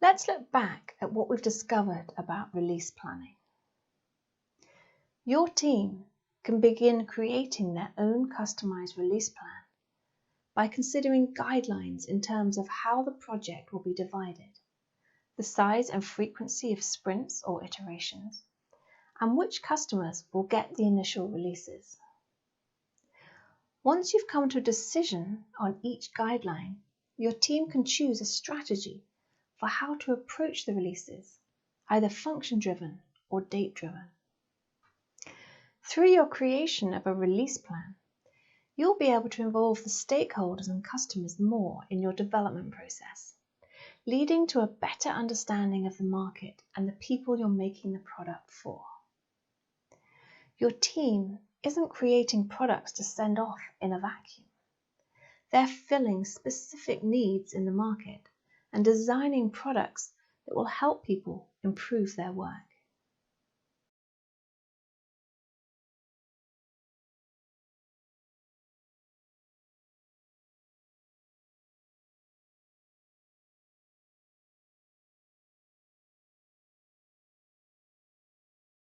Let's look back at what we've discovered about release planning. Your team can begin creating their own customized release plan by considering guidelines in terms of how the project will be divided, the size and frequency of sprints or iterations, and which customers will get the initial releases. Once you've come to a decision on each guideline, your team can choose a strategy for how to approach the releases, either function-driven or date-driven. Through your creation of a release plan, you'll be able to involve the stakeholders and customers more in your development process, leading to a better understanding of the market and the people you're making the product for. Your team isn't creating products to send off in a vacuum. They're filling specific needs in the market and designing products that will help people improve their work.